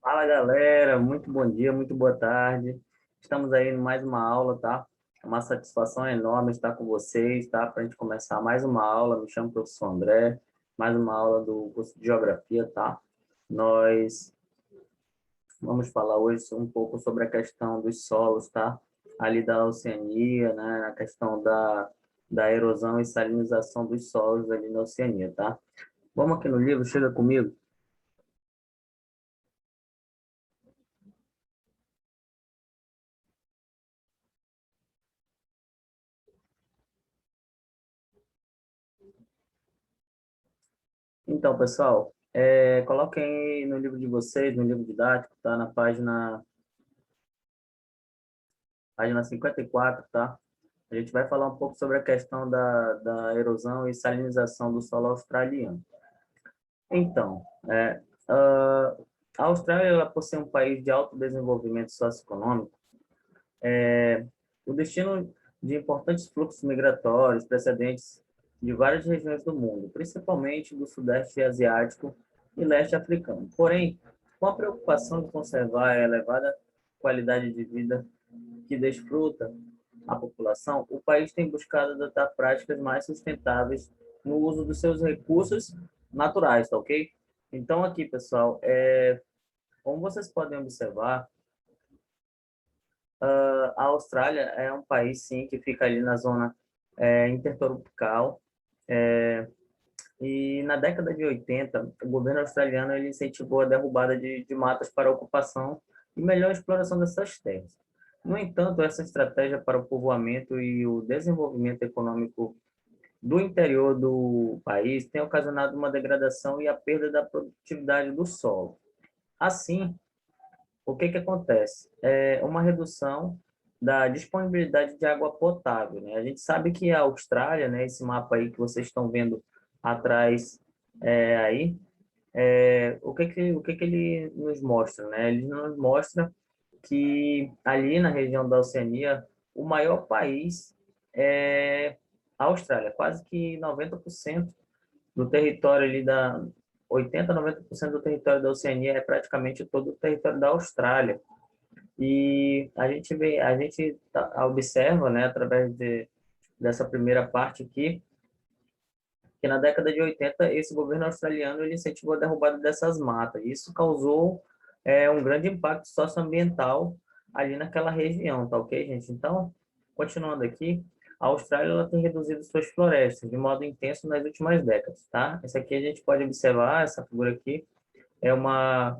Fala galera, muito bom dia, muito boa tarde. Estamos aí em mais uma aula, tá? É uma satisfação enorme estar com vocês, tá? Para a gente começar mais uma aula. Me chamo professor André, mais uma aula do curso de Geografia, tá? Nós vamos falar hoje um pouco sobre a questão dos solos, tá? Ali da Oceania, né? A questão da erosão e salinização dos solos ali na Oceania, tá? Vamos aqui no livro, chega comigo. Então, pessoal, coloquem aí no livro de vocês, no livro didático, tá? Na página 54, tá? A gente vai falar um pouco sobre a questão da erosão e salinização do solo australiano. Então, ah, a Austrália, ela, por ser um país de alto desenvolvimento socioeconômico, o destino de importantes fluxos migratórios precedentes de várias regiões do mundo, principalmente do Sudeste Asiático e Leste Africano. Porém, com a preocupação de conservar a elevada qualidade de vida que desfruta a população, o país tem buscado adotar práticas mais sustentáveis no uso dos seus recursos naturais, tá ok? Então, aqui, pessoal, como vocês podem observar, a Austrália é um país, sim, que fica ali na zona intertropical. E na década de 80, o governo australiano ele incentivou a derrubada de matas para ocupação e melhor exploração dessas terras. No entanto, essa estratégia para o povoamento e o desenvolvimento econômico do interior do país tem ocasionado uma degradação e a perda da produtividade do solo. Assim, o que acontece? É uma redução da disponibilidade de água potável, né? A gente sabe que a Austrália, né, esse mapa aí que vocês estão vendo atrás aí, o que ele nos mostra, né? Ele nos mostra que ali na região da Oceania, o maior país é a Austrália, quase que 90% do território ali 90% do território da Oceania é praticamente todo o território da Austrália. E a gente observa, né, através dessa primeira parte aqui, que na década de 80 esse governo australiano ele incentivou a derrubada dessas matas. Isso causou um grande impacto socioambiental ali naquela região, tá ok, gente? Então, continuando aqui, a Austrália ela tem reduzido suas florestas de modo intenso nas últimas décadas, tá? Essa aqui a gente pode observar, essa figura aqui é uma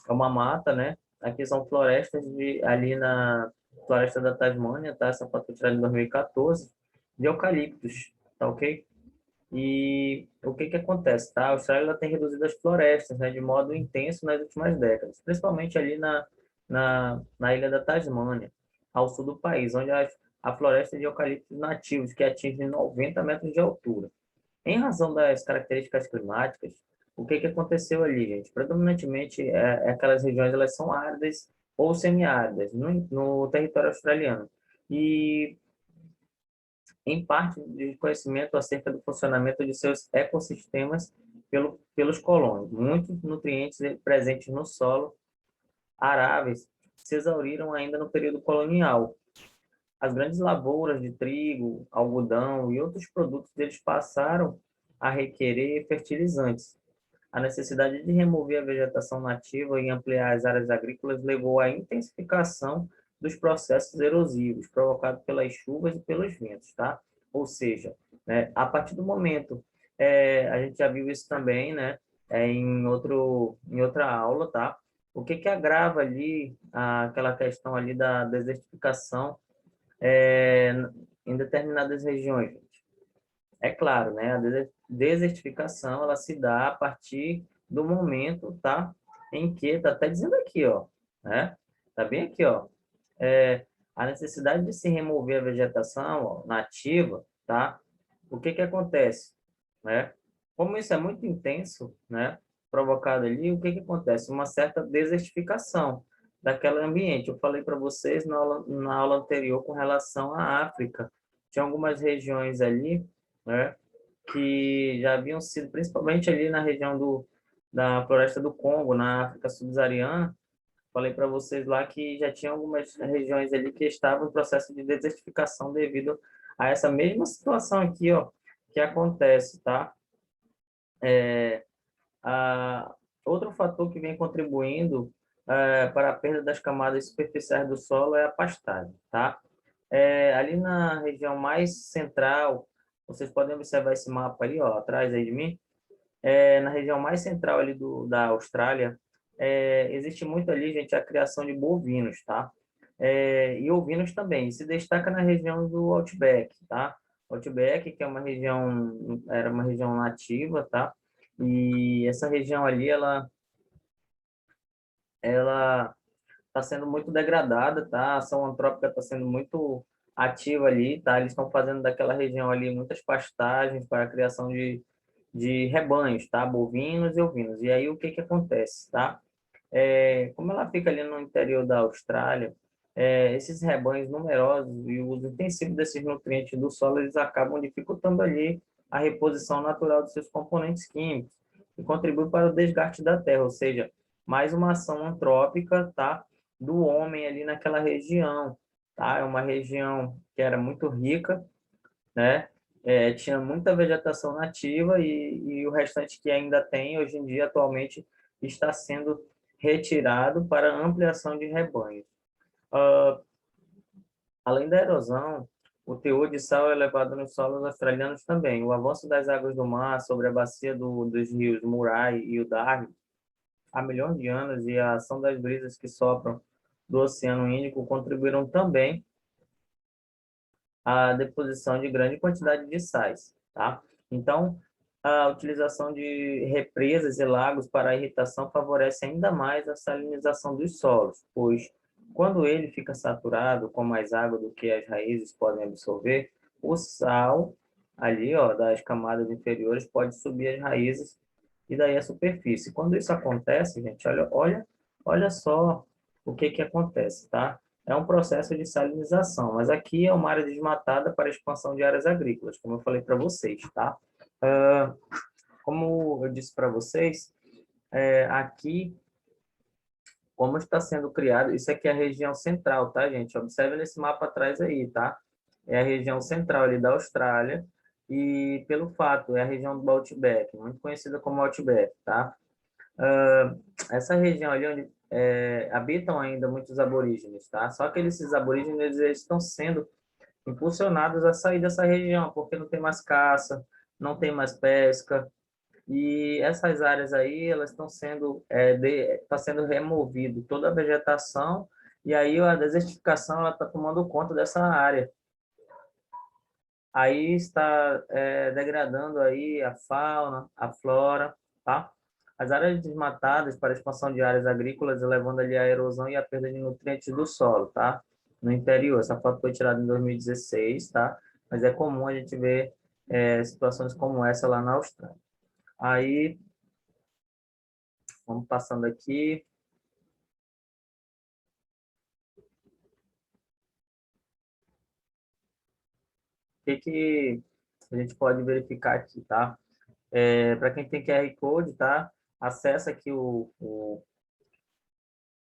mata, né? Aqui são florestas ali na floresta da Tasmânia, tá? Essa foto foi tirada em 2014, de eucaliptos, tá ok? E o que acontece, tá? A Austrália ela tem reduzido as florestas, né, de modo intenso nas últimas décadas, principalmente ali na ilha da Tasmânia, ao sul do país, onde a floresta de eucaliptos nativos, que atinge 90 metros de altura. Em razão das características climáticas, o que aconteceu ali, gente? Predominantemente, aquelas regiões elas são áridas ou semiáridas no território australiano. E em parte de conhecimento acerca do funcionamento de seus ecossistemas pelos colonos. Muitos nutrientes presentes no solo aráveis se exauriram ainda no período colonial. As grandes lavouras de trigo, algodão e outros produtos deles passaram a requerer fertilizantes. A necessidade de remover a vegetação nativa e ampliar as áreas agrícolas levou à intensificação dos processos erosivos provocados pelas chuvas e pelos ventos, tá? Ou seja, né, a partir do momento, a gente já viu isso também, né, em outra aula, tá? O que agrava ali aquela questão ali da desertificação é, em determinadas regiões, gente? É claro, né? A desertificação ela se dá a partir do momento, tá? Em que tá até dizendo aqui, ó, né? Tá bem aqui, ó. A necessidade de se remover a vegetação ó, nativa, tá? O que acontece, né? Como isso é muito intenso, né? Provocado ali, o que acontece? Uma certa desertificação daquele ambiente. Eu falei para vocês na aula anterior com relação à África. Tinha algumas regiões ali, né? Que já haviam sido, principalmente ali na região da floresta do Congo, na África subsaariana. Falei para vocês lá que já tinha algumas regiões ali que estavam em processo de desertificação devido a essa mesma situação aqui, ó, que acontece, tá? A, Outro fator que vem contribuindo para a perda das camadas superficiais do solo é a pastagem, tá? Ali na região mais central, vocês podem observar esse mapa ali, ó, atrás aí de mim, na região mais central ali da Austrália, existe muito ali, gente, a criação de bovinos, tá? E ovinos também. Se destaca na região do Outback, tá? Outback, que é uma região, era uma região nativa, tá? E essa região ali, ela está sendo muito degradada, tá? A ação antrópica está sendo muito ativa ali, tá? Eles estão fazendo daquela região ali muitas pastagens para a criação de rebanhos, tá? Bovinos e ovinos. E aí o que que acontece, tá? Como ela fica ali no interior da Austrália, esses rebanhos numerosos e o uso intensivo desses nutrientes do solo, eles acabam dificultando ali a reposição natural de seus componentes químicos e contribui para o desgaste da terra, ou seja, mais uma ação antrópica, tá? Do homem ali naquela região, tá? É uma região que era muito rica, né? Tinha muita vegetação nativa e o restante que ainda tem, hoje em dia, atualmente, está sendo retirado para ampliação de rebanhos. Ah, Além da erosão, o teor de sal é elevado nos solos australianos também. O avanço das águas do mar sobre a bacia dos rios Murray e o Darling há milhões de anos e a ação das brisas que sopram do Oceano Índico contribuíram também a deposição de grande quantidade de sais, tá? Então, a utilização de represas e lagos para a irrigação favorece ainda mais a salinização dos solos, pois quando ele fica saturado com mais água do que as raízes podem absorver, o sal ali, ó, das camadas inferiores pode subir as raízes e daí a superfície. Quando isso acontece, gente, olha só o que que acontece, tá? É um processo de salinização, mas aqui é uma área desmatada para expansão de áreas agrícolas, como eu falei para vocês, tá? Ah, Como eu disse para vocês, aqui, como está sendo criado, isso aqui é a região central, tá, gente? Observe nesse mapa atrás aí, tá? É a região central ali da Austrália e, pelo fato, é a região do Outback, muito conhecida como Outback, tá? Essa região ali onde habitam ainda muitos aborígenes, tá? Só que esses aborígenes eles estão sendo impulsionados a sair dessa região, porque não tem mais caça, não tem mais pesca, e essas áreas aí, elas estão sendo, tá sendo removido toda a vegetação, e aí a desertificação, ela está tomando conta dessa área. Aí está degradando aí a fauna, a flora, tá? As áreas desmatadas para a expansão de áreas agrícolas, levando ali a erosão e a perda de nutrientes do solo, tá? No interior. Essa foto foi tirada em 2016, tá? Mas é comum a gente ver situações como essa lá na Austrália. Aí, vamos passando aqui. O que que a gente pode verificar aqui, tá? Para quem tem QR Code, tá? Acessa aqui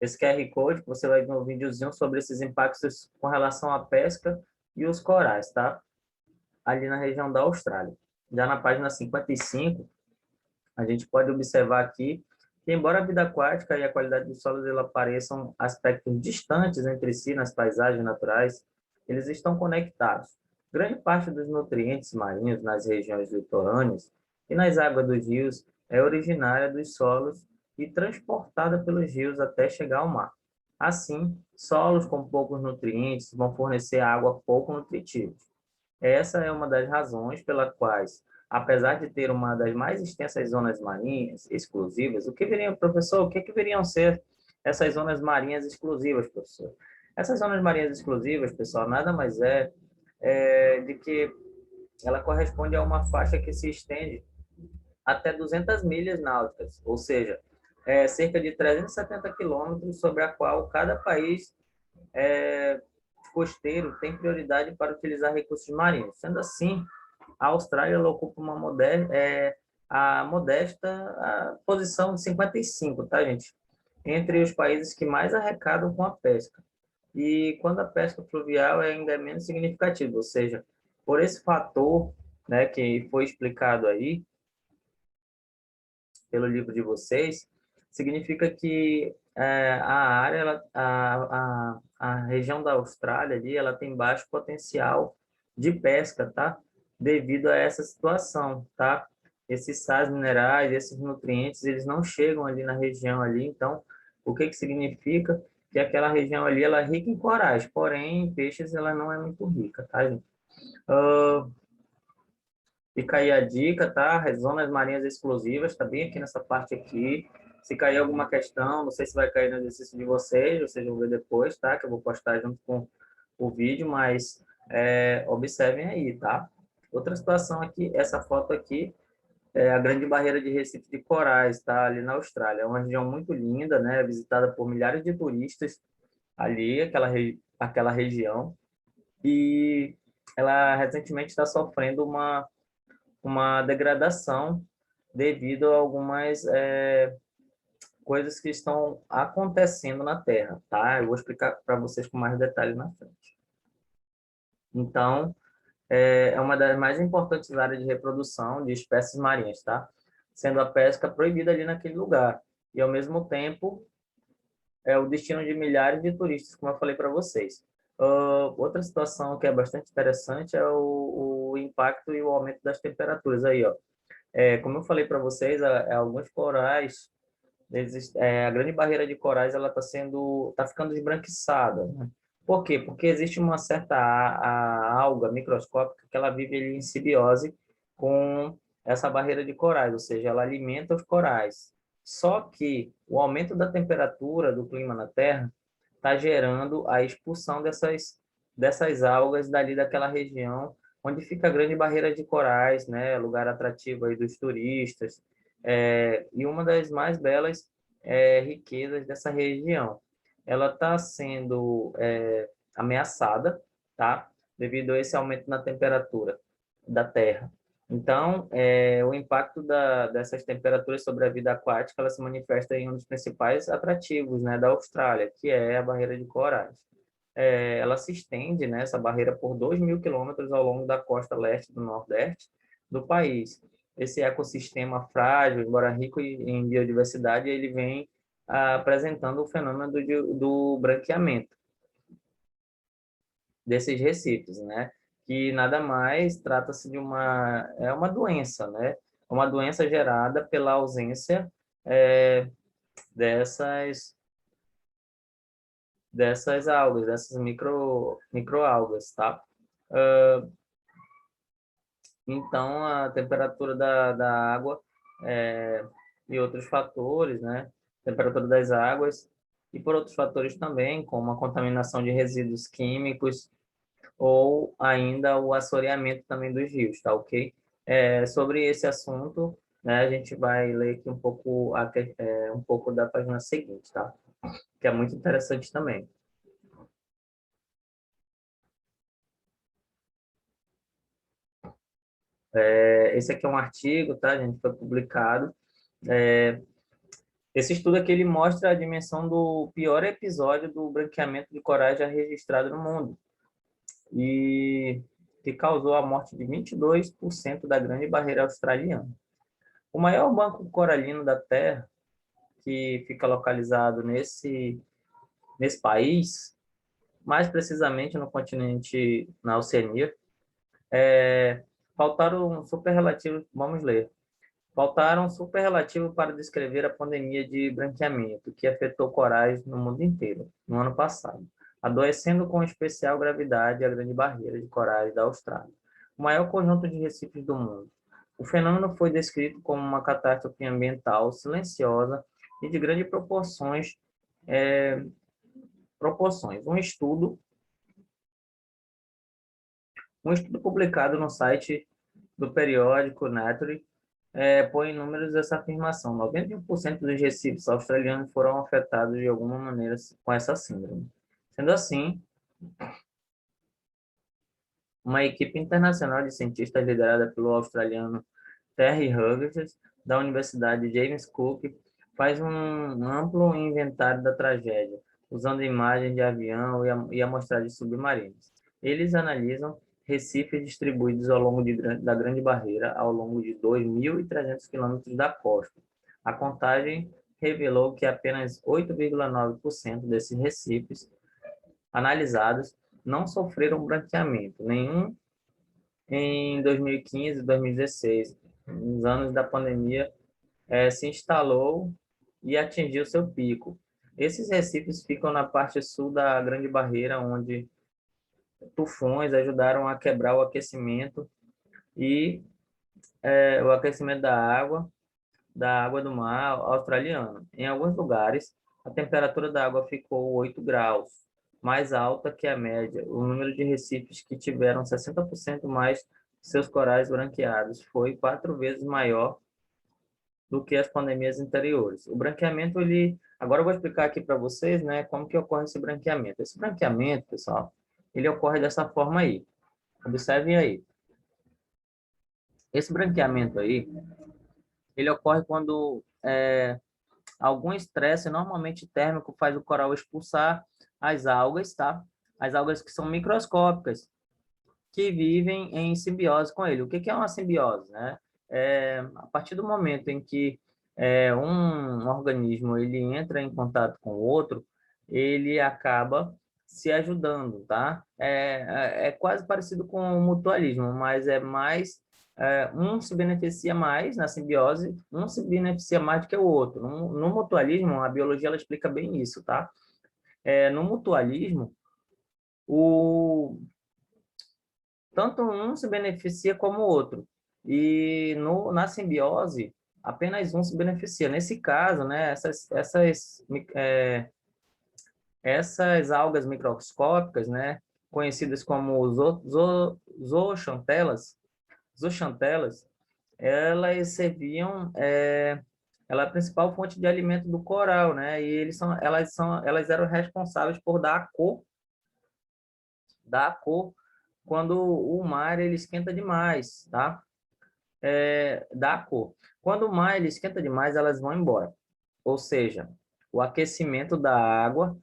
esse QR Code, que você vai ver um videozinho sobre esses impactos com relação à pesca e os corais, tá? Ali na região da Austrália. Já na página 55, a gente pode observar aqui que, embora a vida aquática e a qualidade dos solos ela pareçam aspectos distantes entre si nas paisagens naturais, eles estão conectados. Grande parte dos nutrientes marinhos nas regiões litorâneas e nas águas dos rios é originária dos solos e transportada pelos rios até chegar ao mar. Assim, solos com poucos nutrientes vão fornecer água pouco nutritiva. Essa é uma das razões pelas quais, apesar de ter uma das mais extensas zonas marinhas exclusivas, o que viriam, professor, o que viriam ser essas zonas marinhas exclusivas, professor? Essas zonas marinhas exclusivas, pessoal, nada mais de que ela corresponde a uma faixa que se estende até 200 milhas náuticas, ou seja, cerca de 370 quilômetros, sobre a qual cada país costeiro tem prioridade para utilizar recursos marinhos. Sendo assim, a Austrália ela ocupa a modesta posição de 55, tá, gente? Entre os países que mais arrecadam com a pesca. E quando a pesca fluvial ainda é menos significativa, ou seja, por esse fator, né, que foi explicado aí pelo livro de vocês, significa que a área, a região da Austrália ali, ela tem baixo potencial de pesca, tá? Devido a essa situação, tá? Esses sais minerais, esses nutrientes, eles não chegam ali na região ali, então, o que que significa? Que aquela região ali, ela é rica em corais, porém, em peixes ela não é muito rica, tá, gente? Fica aí a dica, tá? As zonas marinhas exclusivas, tá bem aqui nessa parte aqui. Se cair alguma questão, não sei se vai cair no exercício de vocês vão ver depois, tá? Que eu vou postar junto com o vídeo, mas observem aí, tá? Outra situação aqui, essa foto aqui é a Grande Barreira de Recife de Corais, tá? Ali na Austrália. É uma região muito linda, né? Visitada por milhares de turistas ali, aquela região. E ela recentemente está sofrendo uma degradação devido a algumas coisas que estão acontecendo na Terra, tá? Eu vou explicar para vocês com mais detalhes na frente. Então, é uma das mais importantes áreas de reprodução de espécies marinhas, tá? Sendo a pesca proibida ali naquele lugar. E, ao mesmo tempo, é o destino de milhares de turistas, como eu falei para vocês. Outra situação que é bastante interessante é o impacto e o aumento das temperaturas aí, ó. Como eu falei para vocês, alguns corais, a grande barreira de corais, ela tá ficando esbranquiçada, né? Por quê? Porque existe uma certa a alga microscópica que ela vive ali em simbiose com essa barreira de corais, ou seja, ela alimenta os corais. Só que o aumento da temperatura do clima na Terra está gerando a expulsão dessas algas dali daquela região onde fica a grande barreira de corais, né, lugar atrativo aí dos turistas, e uma das mais belas riquezas dessa região. Ela está sendo ameaçada, tá, devido a esse aumento na temperatura da Terra. Então, o impacto dessas temperaturas sobre a vida aquática, ela se manifesta em um dos principais atrativos, né, da Austrália, que é a barreira de corais. Ela se estende, né, essa barreira por 2.000 quilômetros ao longo da costa leste do Nordeste do país. Esse ecossistema frágil, embora rico em biodiversidade, ele vem apresentando o fenômeno do branqueamento desses recifes, né? Que nada mais trata-se de uma doença, né? Uma doença gerada pela ausência dessas algas, dessas microalgas, tá? Então, a temperatura da água e outros fatores, né? Temperatura das águas e por outros fatores também, como a contaminação de resíduos químicos ou ainda o assoreamento também dos rios, tá ok? Sobre esse assunto, né, a gente vai ler aqui um pouco da página seguinte, tá? Que é muito interessante também. Esse aqui é um artigo, tá, gente? Foi publicado. Esse estudo aqui ele mostra a dimensão do pior episódio do branqueamento de corais já registrado no mundo e que causou a morte de 22% da Grande Barreira Australiana. O maior banco coralino da Terra, que fica localizado nesse país, mais precisamente no continente, na Oceania, faltaram superlativos, vamos ler. Faltaram superlativos para descrever a pandemia de branqueamento que afetou corais no mundo inteiro no ano passado, adoecendo com especial gravidade a Grande Barreira de Corais da Austrália, o maior conjunto de recifes do mundo. O fenômeno foi descrito como uma catástrofe ambiental silenciosa e de grandes proporções. Um estudo publicado no site do periódico Nature põe em números essa afirmação. 91% dos recifes australianos foram afetados de alguma maneira com essa síndrome. Sendo assim, uma equipe internacional de cientistas liderada pelo australiano Terry Huggins, da Universidade James Cook, faz um amplo inventário da tragédia, usando imagens de avião e amostragens submarinas. Eles analisam recifes distribuídos ao longo da Grande Barreira, ao longo de 2.300 quilômetros da costa. A contagem revelou que apenas 8,9% desses recifes analisados não sofreram branqueamento nenhum em 2015 e 2016, nos anos da pandemia, se instalou e atingiu seu pico. Esses recifes ficam na parte sul da Grande Barreira, onde tufões ajudaram a quebrar o aquecimento e o aquecimento da água do mar australiano. Em alguns lugares, a temperatura da água ficou 8 graus, mais alta que a média. O número de recifes que tiveram 60% mais seus corais branqueados foi 4 vezes maior do que as pandemias anteriores. O branqueamento, agora eu vou explicar aqui para vocês, né, como que ocorre esse branqueamento. Esse branqueamento, pessoal, ele ocorre dessa forma aí. Observem aí. Esse branqueamento aí, ele ocorre quando algum estresse, normalmente térmico, faz o coral expulsar as algas, tá? As algas que são microscópicas, que vivem em simbiose com ele. O que é uma simbiose, né? A partir do momento em que um organismo ele entra em contato com o outro, ele acaba se ajudando, tá? É quase parecido com o mutualismo, mas é mais um se beneficia mais na simbiose, um se beneficia mais do que o outro. No mutualismo, a biologia ela explica bem isso, tá? No mutualismo, tanto um se beneficia como o outro. E na simbiose, apenas um se beneficia. Nesse caso, né, essas algas microscópicas, né, conhecidas como zooxantelas, elas serviam, ela é a principal fonte de alimento do coral, né, e elas eram responsáveis por dar a cor quando o mar ele esquenta demais, tá? Dá a cor. Quando o mar ele esquenta demais, elas vão embora. Ou seja, o aquecimento da água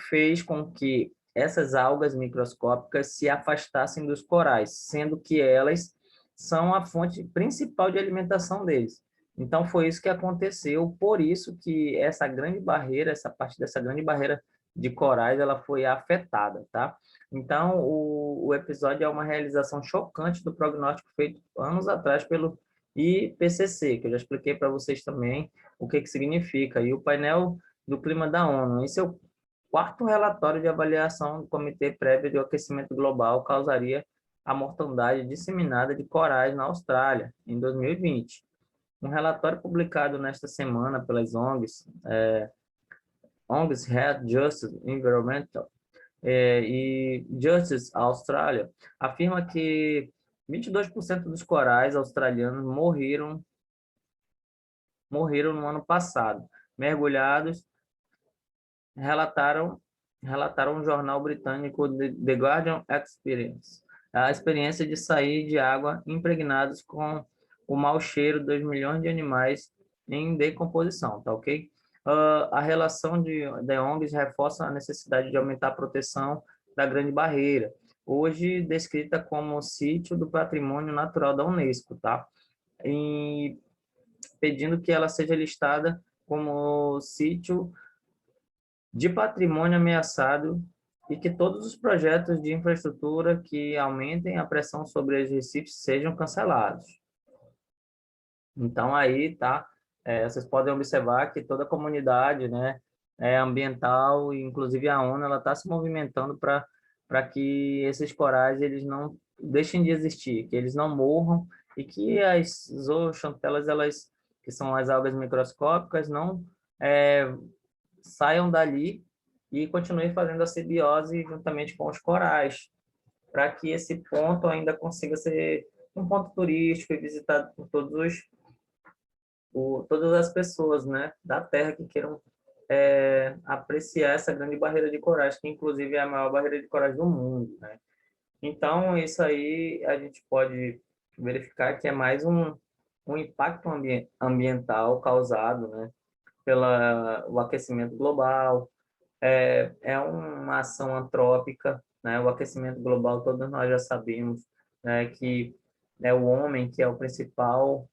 fez com que essas algas microscópicas se afastassem dos corais, sendo que elas são a fonte principal de alimentação deles. Então, foi isso que aconteceu, por isso que essa grande barreira, essa parte dessa grande barreira de corais, ela foi afetada, tá? Então, o episódio é uma realização chocante do prognóstico feito anos atrás pelo IPCC, que eu já expliquei para vocês também o que significa, e o painel do clima da ONU. Esse é o quarto relatório de avaliação do Comitê Prévio de Aquecimento Global causaria a mortandade disseminada de corais na Austrália, em 2020. Um relatório publicado nesta semana pelas ONGs Health Justice Environmental e Justice Australia, afirma que 22% dos corais australianos morreram no ano passado, mergulhados, relataram um jornal britânico The Guardian Experience, a experiência de sair de água impregnados com o mau cheiro dos milhões de animais em decomposição, tá ok? A relação de ONGs reforça a necessidade de aumentar a proteção da Grande Barreira, hoje descrita como sítio do patrimônio natural da Unesco, tá? E pedindo que ela seja listada como sítio de patrimônio ameaçado e que todos os projetos de infraestrutura que aumentem a pressão sobre os recifes sejam cancelados. Então, aí, tá? Vocês podem observar que toda a comunidade, né, ambiental, inclusive a ONU, ela está se movimentando para que esses corais eles não deixem de existir, que eles não morram e que as zooxantelas, elas, que são as algas microscópicas, não saiam dali e continuem fazendo a simbiose juntamente com os corais, para que esse ponto ainda consiga ser um ponto turístico e visitado por todas as pessoas, né, da Terra que queiram apreciar essa grande barreira de corais, que inclusive é a maior barreira de corais do mundo, né? Então, isso aí a gente pode verificar que é mais o impacto ambiental causado, né, pelo aquecimento global. É uma ação antrópica, né? O aquecimento global, todos nós já sabemos, né, que é o homem que é o principal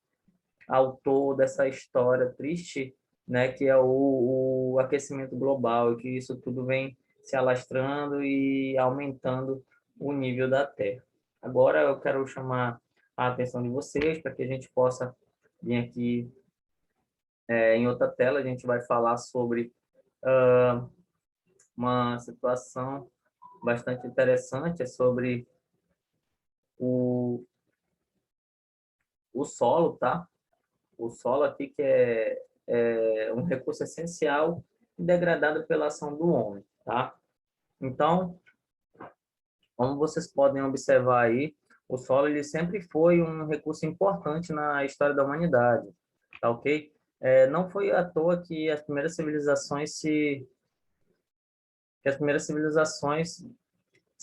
autor dessa história triste, né, que é o aquecimento global, e que isso tudo vem se alastrando e aumentando o nível da Terra. Agora eu quero chamar a atenção de vocês para que a gente possa vir aqui em outra tela, a gente vai falar sobre uma situação bastante interessante, é sobre o, o solo, tá? O solo aqui que é um recurso essencial e degradado pela ação do homem, tá? Então, como vocês podem observar aí, o solo ele sempre foi um recurso importante na história da humanidade, tá ok? Não foi à toa que as primeiras civilizações se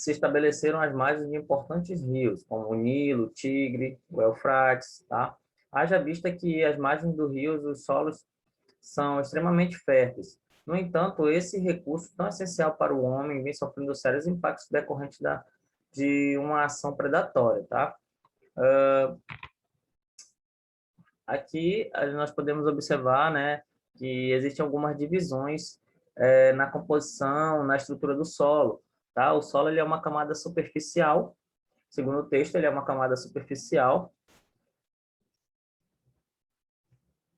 estabeleceram às margens de importantes rios, como o Nilo, o Tigre, o Eufrates, tá? Haja vista que as margens dos rios, os solos são extremamente férteis. No entanto, esse recurso tão essencial para o homem vem sofrendo sérios impactos decorrentes de uma ação predatória, tá? Aqui nós podemos observar, né, que existem algumas divisões na composição, na estrutura do solo, tá? O solo ele é uma camada superficial, segundo o texto, ele é uma camada superficial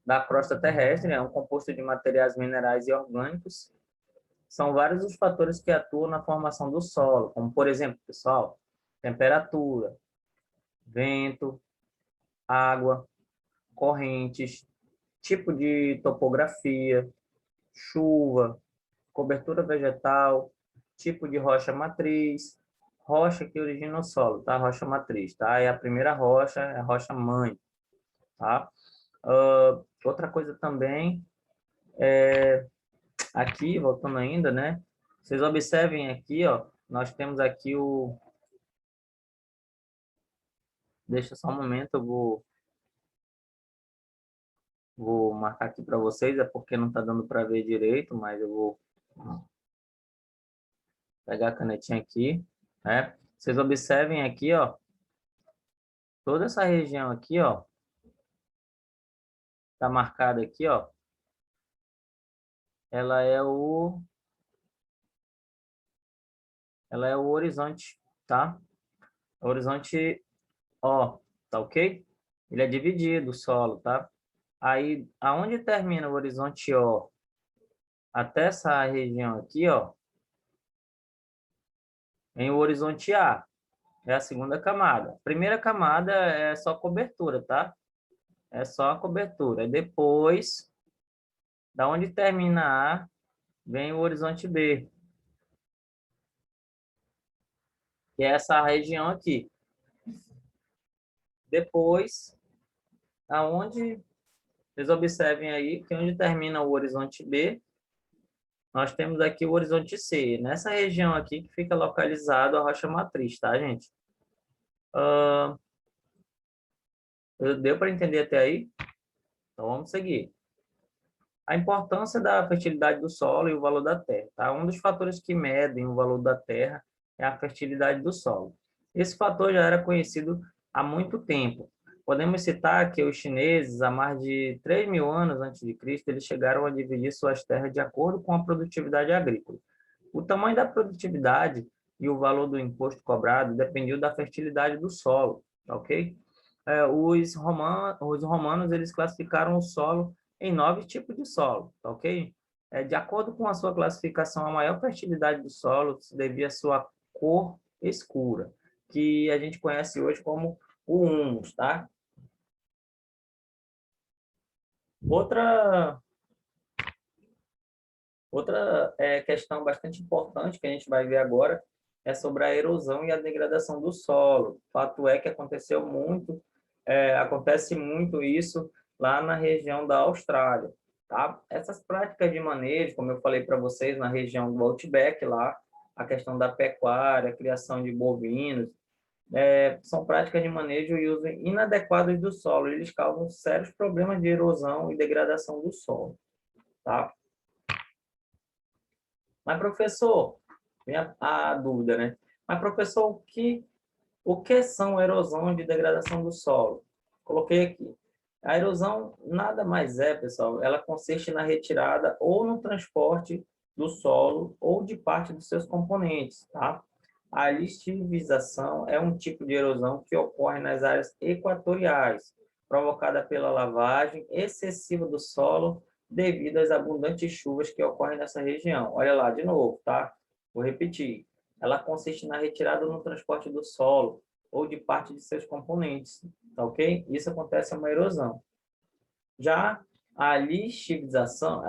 da crosta terrestre, é um composto de materiais minerais e orgânicos. São vários os fatores que atuam na formação do solo, como, por exemplo, pessoal, temperatura, vento, água, correntes, tipo de topografia, chuva, cobertura vegetal, tipo de rocha matriz, rocha que origina o solo, tá? Rocha matriz, tá? É a primeira rocha, é a rocha mãe, tá? Outra coisa também, aqui, voltando ainda, né? Vocês observem aqui, ó, nós temos aqui deixa só um momento, eu vou marcar aqui para vocês, é porque não está dando para ver direito, mas eu vou pegar a canetinha aqui, né? Vocês observem aqui, ó, toda essa região aqui, ó, tá marcada aqui, ó, ela é o horizonte, tá? O horizonte, ó, tá ok? Ele é dividido, o solo, tá? Aí, aonde termina o horizonte ó, até essa região aqui, ó, em o horizonte A, é a segunda camada. A primeira camada é só cobertura, tá? É só a cobertura. Depois, da onde termina A, vem o horizonte B, que é essa região aqui. Depois, aonde vocês observem aí que onde termina o horizonte B, nós temos aqui o horizonte C. Nessa região aqui que fica localizado a rocha matriz, tá, gente? Deu para entender até aí? Então vamos seguir. A importância da fertilidade do solo e o valor da terra, tá? Um dos fatores que medem o valor da terra é a fertilidade do solo. Esse fator já era conhecido há muito tempo. Podemos citar que os chineses, há mais de 3.000 anos antes de Cristo, eles chegaram a dividir suas terras de acordo com a produtividade agrícola. O tamanho da produtividade e o valor do imposto cobrado dependiam da fertilidade do solo, ok? Os romanos eles classificaram o solo em 9 tipos de solo, ok? De acordo com a sua classificação, a maior fertilidade do solo se devia à sua cor escura, que a gente conhece hoje como o humus, tá? Outra questão bastante importante que a gente vai ver agora é sobre a erosão e a degradação do solo. O fato é que acontece muito isso lá na região da Austrália, tá? Essas práticas de manejo, como eu falei para vocês, na região do Outback lá, a questão da pecuária, a criação de bovinos, são práticas de manejo e uso inadequados do solo. Eles causam sérios problemas de erosão e degradação do solo, tá? Mas, professor, a dúvida, né? Mas, professor, o que são erosão e degradação do solo? Coloquei aqui. A erosão nada mais é, pessoal, ela consiste na retirada ou no transporte do solo ou de parte dos seus componentes, tá? A lixiviação é um tipo de erosão que ocorre nas áreas equatoriais, provocada pela lavagem excessiva do solo devido às abundantes chuvas que ocorrem nessa região. Olha lá, de novo, tá? Vou repetir. Ela consiste na retirada ou no transporte do solo ou de parte de seus componentes, tá ok? Isso acontece uma erosão. Já a lixiviação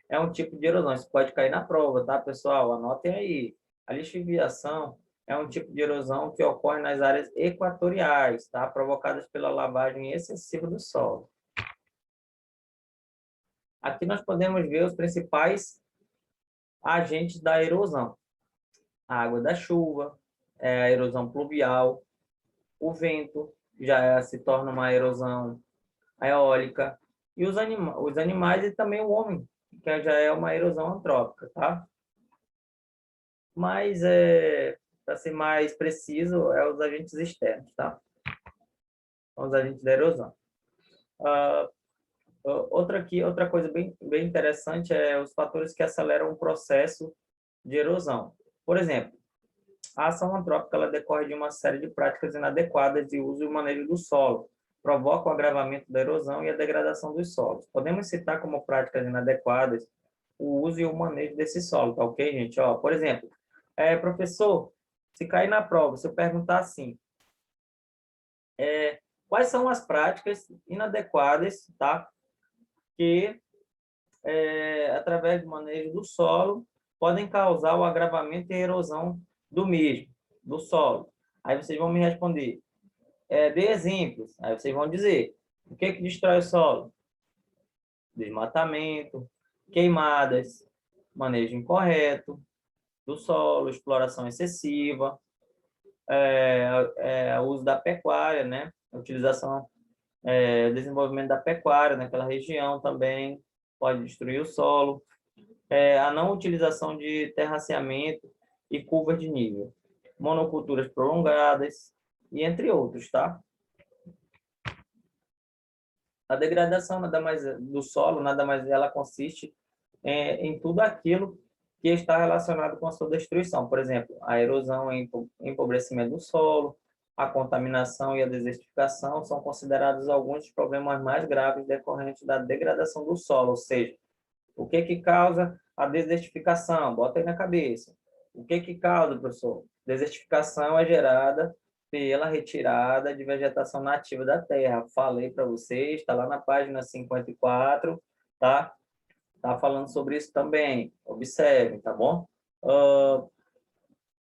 é um tipo de erosão. Isso pode cair na prova, tá, pessoal? Anotem aí. A lixiviação é um tipo de erosão que ocorre nas áreas equatoriais, tá? Provocadas pela lavagem excessiva do solo. Aqui nós podemos ver os principais agentes da erosão. A água da chuva, a erosão pluvial, o vento já se torna uma erosão eólica, e os animais e também o homem, que já é uma erosão antrópica, tá? Mas, para ser mais preciso, é os agentes externos, tá? São os agentes da erosão. Ah, outra coisa bem interessante é os fatores que aceleram o processo de erosão. Por exemplo, a ação antrópica ela decorre de uma série de práticas inadequadas de uso e manejo do solo, provoca o agravamento da erosão e a degradação dos solos. Podemos citar como práticas inadequadas o uso e o manejo desse solo, tá ok, gente? Ó, por exemplo, professor, se cair na prova, se eu perguntar assim, quais são as práticas inadequadas, tá? Que, através do manejo do solo, podem causar o agravamento e a erosão do mesmo, do solo. Aí vocês vão me responder. Dê exemplos. Aí vocês vão dizer, o que destrói o solo? Desmatamento, queimadas, manejo incorreto do solo, exploração excessiva, o uso da pecuária, né? A utilização, desenvolvimento da pecuária naquela região também pode destruir o solo, a não utilização de terraceamento e curvas de nível, monoculturas prolongadas, e entre outros, tá? A degradação do solo, nada mais ela consiste em tudo aquilo que está relacionado com a sua destruição. Por exemplo, a erosão e empobrecimento do solo, a contaminação e a desertificação são considerados alguns dos problemas mais graves decorrentes da degradação do solo, ou seja, o que causa a desertificação? Bota aí na cabeça. O que causa, professor? Desertificação é gerada pela retirada de vegetação nativa da terra. Falei para vocês, está lá na página 54, tá? Tá falando sobre isso também. Observem, tá bom?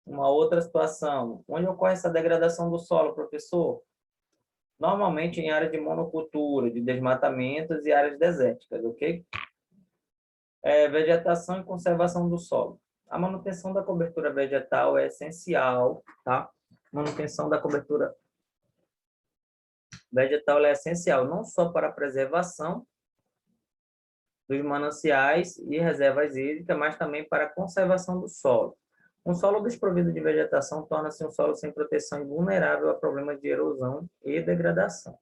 Uma outra situação. Onde ocorre essa degradação do solo, professor? Normalmente em áreas de monocultura, de desmatamentos e áreas desérticas, ok? Vegetação e conservação do solo. A manutenção da cobertura vegetal é essencial, tá? Manutenção da cobertura vegetal é essencial, não só para a preservação dos mananciais e reservas hídricas, mas também para a conservação do solo. Um solo desprovido de vegetação torna-se um solo sem proteção e vulnerável a problemas de erosão e degradação.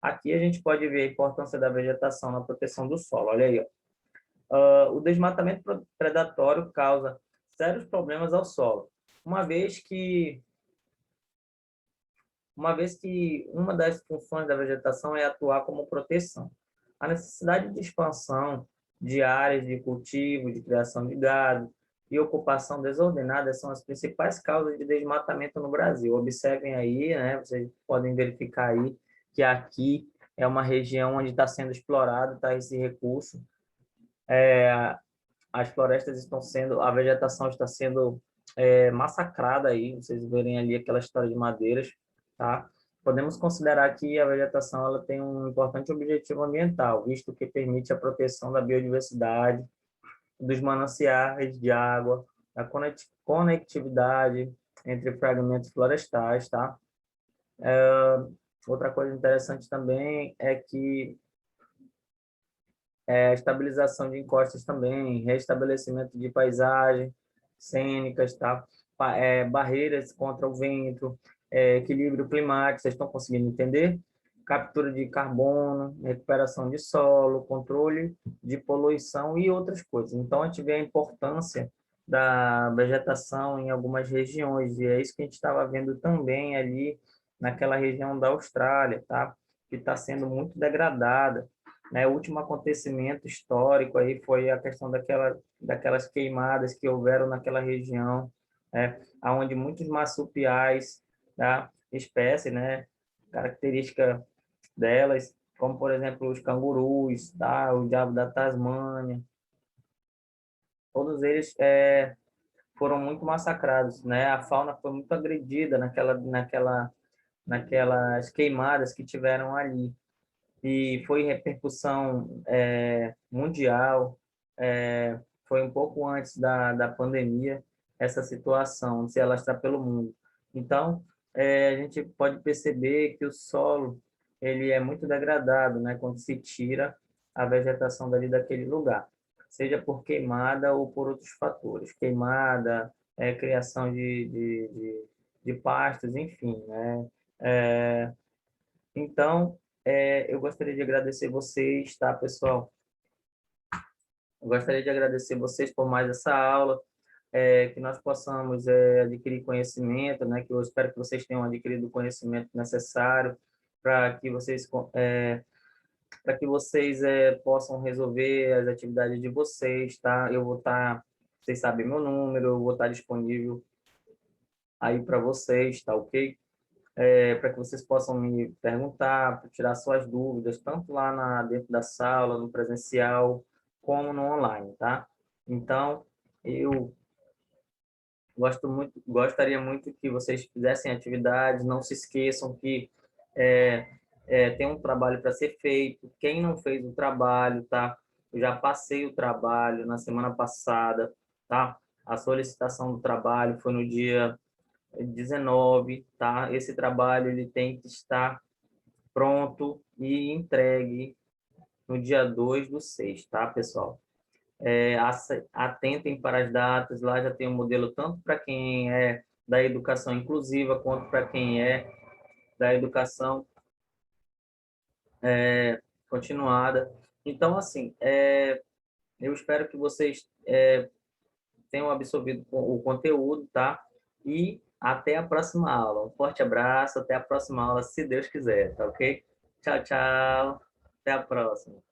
Aqui a gente pode ver a importância da vegetação na proteção do solo. Olha aí, ó. O desmatamento predatório causa sérios problemas ao solo, uma vez que uma das funções da vegetação é atuar como proteção. A necessidade de expansão de áreas de cultivo, de criação de gado e ocupação desordenada são as principais causas de desmatamento no Brasil. Observem aí, né, vocês podem verificar aí que aqui é uma região onde está sendo explorado, tá, esse recurso. As florestas estão sendo, a vegetação está sendo massacrada aí, vocês verem ali aquela história de madeiras, tá? Podemos considerar que a vegetação ela tem um importante objetivo ambiental, visto que permite a proteção da biodiversidade, dos mananciais de água, da conectividade entre fragmentos florestais, tá? Outra coisa interessante também é que estabilização de encostas também, restabelecimento de paisagem, cênicas, tá? Barreiras contra o vento, equilíbrio climático, vocês estão conseguindo entender? Captura de carbono, recuperação de solo, controle de poluição e outras coisas. Então, a gente vê a importância da vegetação em algumas regiões, e é isso que a gente estava vendo também ali naquela região da Austrália, tá? Que está sendo muito degradada, né? O último acontecimento histórico aí foi a questão daquelas queimadas que houveram naquela região, onde muitos marsupiais, tá? Espécies, né? Característica delas, como por exemplo os cangurus, tá? O diabo da Tasmânia, todos eles foram muito massacrados, né? A fauna foi muito agredida naquelas queimadas que tiveram ali, e foi repercussão mundial, foi um pouco antes da pandemia, essa situação, se alastrar pelo mundo. Então, a gente pode perceber que o solo ele é muito degradado, né, quando se tira a vegetação dali daquele lugar, seja por queimada ou por outros fatores, queimada, criação de pastos, enfim, né? Então, eu gostaria de agradecer vocês, tá, pessoal? Eu gostaria de agradecer vocês por mais essa aula, que nós possamos adquirir conhecimento, né? Que eu espero que vocês tenham adquirido o conhecimento necessário para que vocês possam resolver as atividades de vocês, tá? Eu vou estar, vocês sabem meu número, eu vou estar disponível aí para vocês, tá ok? Para que vocês possam me perguntar, tirar suas dúvidas, tanto lá dentro da sala, no presencial, como no online, tá? Então, eu gostaria muito que vocês fizessem atividades, não se esqueçam que tem um trabalho para ser feito. Quem não fez o trabalho, tá? Eu já passei o trabalho na semana passada, tá? A solicitação do trabalho foi no dia 19, tá? Esse trabalho ele tem que estar pronto e entregue no dia 2/6, tá, pessoal? Atentem para as datas, lá já tem um modelo tanto para quem é da educação inclusiva, quanto para quem é da educação continuada. Então, assim, eu espero que vocês tenham absorvido o conteúdo, tá? E até a próxima aula. Um forte abraço, até a próxima aula, se Deus quiser, tá ok? Tchau, tchau. Até a próxima.